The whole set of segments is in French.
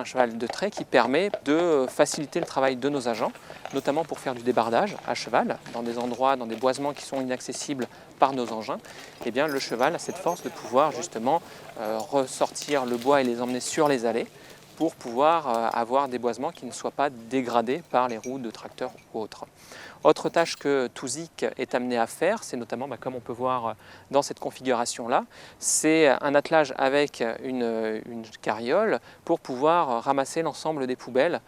cheval de trait qui permet de faciliter le travail de nos agents, notamment pour faire du débardage à cheval, dans des endroits, dans des boisements qui sont inaccessibles par nos engins. Eh bien, le cheval a cette force de pouvoir justement ressortir le bois et les emmener sur les allées pour pouvoir avoir des boisements qui ne soient pas dégradés par les roues de tracteurs ou autres. Autre tâche que Touzik est amené à faire, c'est notamment, comme on peut voir dans cette configuration-là, c'est un attelage avec une carriole pour pouvoir ramasser l'ensemble des poubelles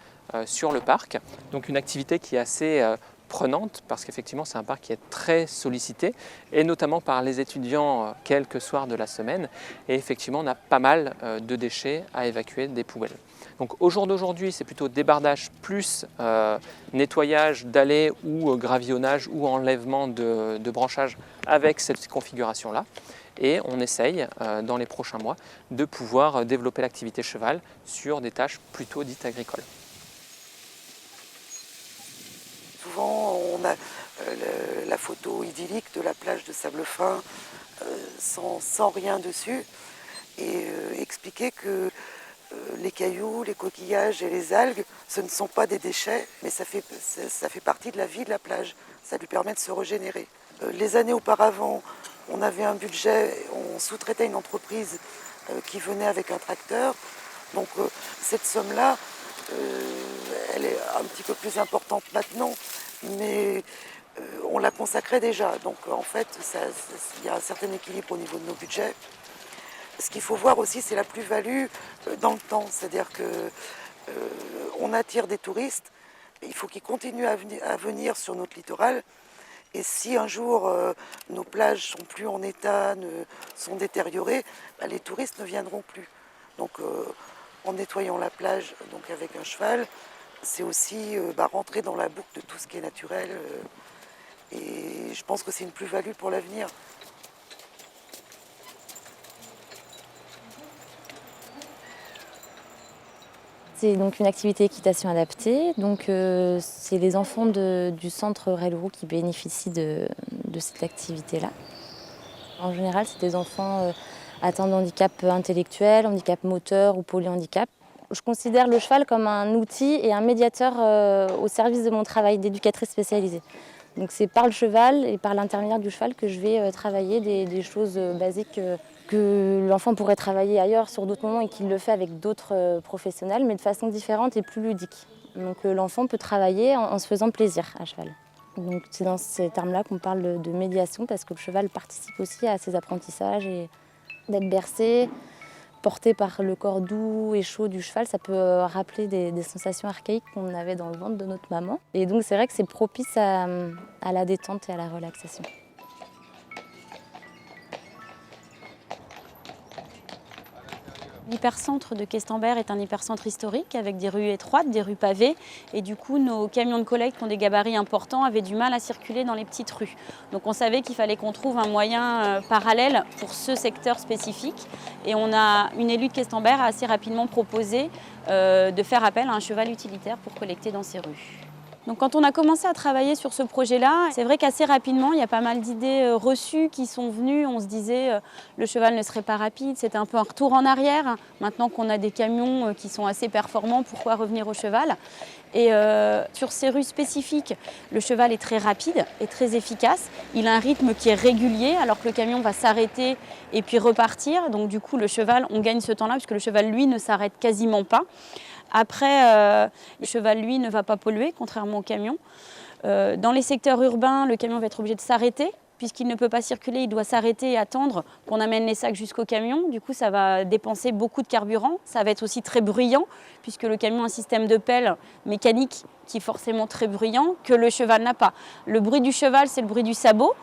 sur le parc. Donc une activité qui est assez prenante parce qu'effectivement c'est un parc qui est très sollicité et notamment par les étudiants quelques soirs de la semaine, et effectivement on a pas mal de déchets à évacuer des poubelles. Donc au jour d'aujourd'hui c'est plutôt débardage plus nettoyage d'allées ou gravillonnage ou enlèvement de branchage avec cette configuration là, et on essaye dans les prochains mois de pouvoir développer l'activité cheval sur des tâches plutôt dites agricoles. Souvent, on a la photo idyllique de la plage de sable fin sans rien dessus, et expliquer que les cailloux, les coquillages et les algues, ce ne sont pas des déchets, mais ça fait partie de la vie de la plage. Ça lui permet de se régénérer. Les années auparavant, on avait un budget, on sous-traitait une entreprise qui venait avec un tracteur. Donc cette somme-là, elle est un petit peu plus importante maintenant, mais on la consacrait déjà. Donc en fait, il y a un certain équilibre au niveau de nos budgets. Ce qu'il faut voir aussi, c'est la plus-value dans le temps. C'est-à-dire qu'on attire des touristes, il faut qu'ils continuent à venir sur notre littoral. Et si un jour nos plages sont plus en état, sont détériorées, les touristes ne viendront plus. Donc en nettoyant la plage donc avec un cheval, c'est aussi rentrer dans la boucle de tout ce qui est naturel. Et je pense que c'est une plus-value pour l'avenir. C'est donc une activité équitation adaptée. Donc c'est les enfants du centre Railroux qui bénéficient de cette activité-là. En général, c'est des enfants atteints de handicap intellectuel, handicap moteur ou polyhandicap. Je considère le cheval comme un outil et un médiateur au service de mon travail d'éducatrice spécialisée. Donc c'est par le cheval et par l'intermédiaire du cheval que je vais travailler des choses basiques que l'enfant pourrait travailler ailleurs sur d'autres moments et qu'il le fait avec d'autres professionnels, mais de façon différente et plus ludique. Donc l'enfant peut travailler en se faisant plaisir à cheval. Donc c'est dans ces termes-là qu'on parle de médiation, parce que le cheval participe aussi à ces apprentissages, et d'être bercé, porté par le corps doux et chaud du cheval, ça peut rappeler des sensations archaïques qu'on avait dans le ventre de notre maman. Et donc c'est vrai que c'est propice à la détente et à la relaxation. L'hypercentre de Questembert est un hypercentre historique avec des rues étroites, des rues pavées, et du coup nos camions de collecte qui ont des gabarits importants avaient du mal à circuler dans les petites rues. Donc on savait qu'il fallait qu'on trouve un moyen parallèle pour ce secteur spécifique, et une élue de Questembert a assez rapidement proposé de faire appel à un cheval utilitaire pour collecter dans ces rues. Donc quand on a commencé à travailler sur ce projet-là, c'est vrai qu'assez rapidement, il y a pas mal d'idées reçues qui sont venues. On se disait le cheval ne serait pas rapide, c'était un peu un retour en arrière. Maintenant qu'on a des camions qui sont assez performants, pourquoi revenir au cheval? Et sur ces rues spécifiques, le cheval est très rapide et très efficace. Il a un rythme qui est régulier, alors que le camion va s'arrêter et puis repartir. Donc du coup, le cheval, on gagne ce temps-là, puisque le cheval, lui, ne s'arrête quasiment pas. Après, le cheval, lui, ne va pas polluer, contrairement au camion. Dans les secteurs urbains, le camion va être obligé de s'arrêter. Puisqu'il ne peut pas circuler, il doit s'arrêter et attendre qu'on amène les sacs jusqu'au camion. Du coup, ça va dépenser beaucoup de carburant. Ça va être aussi très bruyant, puisque le camion a un système de pelle mécanique qui est forcément très bruyant, que le cheval n'a pas. Le bruit du cheval, c'est le bruit du sabot.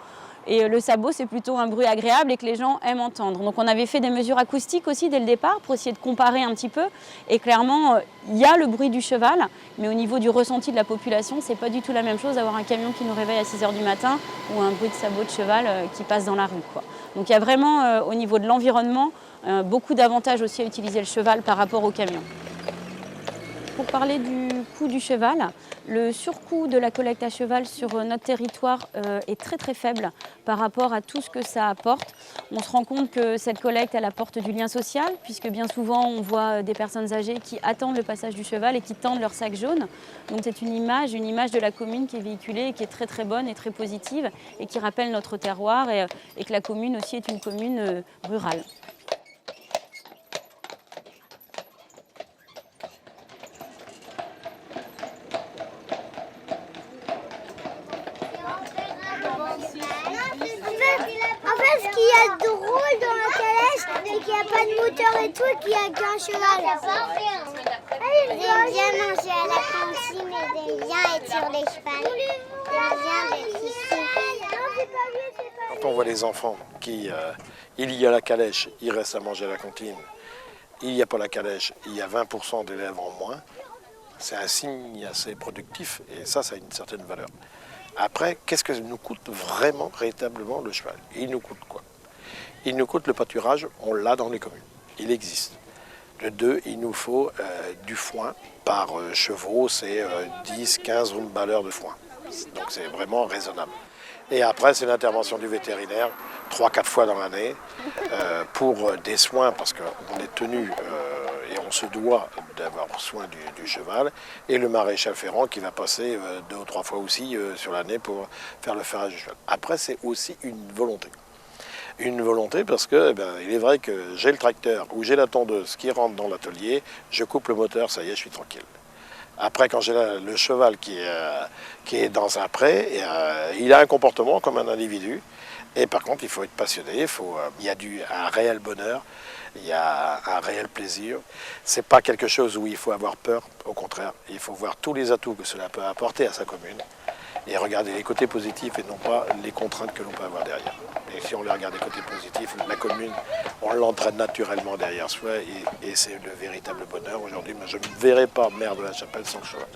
Et le sabot, c'est plutôt un bruit agréable et que les gens aiment entendre. Donc on avait fait des mesures acoustiques aussi dès le départ pour essayer de comparer un petit peu. Et clairement, il y a le bruit du cheval, mais au niveau du ressenti de la population, c'est pas du tout la même chose d'avoir un camion qui nous réveille à 6 h du matin ou un bruit de sabot de cheval qui passe dans la rue, quoi. Donc il y a vraiment, au niveau de l'environnement, beaucoup d'avantages aussi à utiliser le cheval par rapport au camion. Pour parler du coût du cheval, le surcoût de la collecte à cheval sur notre territoire est très très faible par rapport à tout ce que ça apporte. On se rend compte que cette collecte elle apporte du lien social puisque bien souvent on voit des personnes âgées qui attendent le passage du cheval et qui tendent leur sac jaune. Donc c'est une image de la commune qui est véhiculée et qui est très très bonne et très positive et qui rappelle notre terroir et que la commune aussi est une commune rurale. En fait, ce qu'il y a de drôle dans la calèche, c'est qu'il n'y a pas de moteur et tout, et qu'il n'y a qu'un cheval. J'aime bien manger à la cantine et j'aime bien être sur les chevals. J'aime bien être ici. Quand on voit les enfants qui, il y a la calèche, ils restent à manger à la cantine. Il n'y a pas la calèche, il y a 20% d'élèves en moins. C'est un signe assez productif et ça a une certaine valeur. Après, qu'est-ce que nous coûte vraiment, véritablement le cheval? Il nous coûte quoi? Il nous coûte le pâturage, on l'a dans les communes, il existe. De deux, il nous faut du foin par chevaux, c'est 10-15 valeurs de foin. Donc c'est vraiment raisonnable. Et après, c'est l'intervention du vétérinaire 3-4 fois dans l'année pour des soins, parce qu'on est tenu et on se doit d'avoir soin du cheval, et le maréchal ferrant qui va passer 2 ou 3 fois aussi sur l'année pour faire le ferrage du cheval. Après, c'est aussi une volonté. Une volonté parce que il est vrai que j'ai le tracteur ou j'ai la tondeuse qui rentre dans l'atelier, je coupe le moteur, ça y est, je suis tranquille. Après, quand j'ai le cheval qui est dans un pré, il a un comportement comme un individu. Et par contre, il faut être passionné, il y a un réel bonheur, il y a un réel plaisir. Ce n'est pas quelque chose où il faut avoir peur, au contraire. Il faut voir tous les atouts que cela peut apporter à sa commune et regarder les côtés positifs et non pas les contraintes que l'on peut avoir derrière. Et si on regarde les côtés positifs, la commune, on l'entraîne naturellement derrière soi et c'est le véritable bonheur. Aujourd'hui, je ne me verrai pas maire de la Chapelle sans cheval.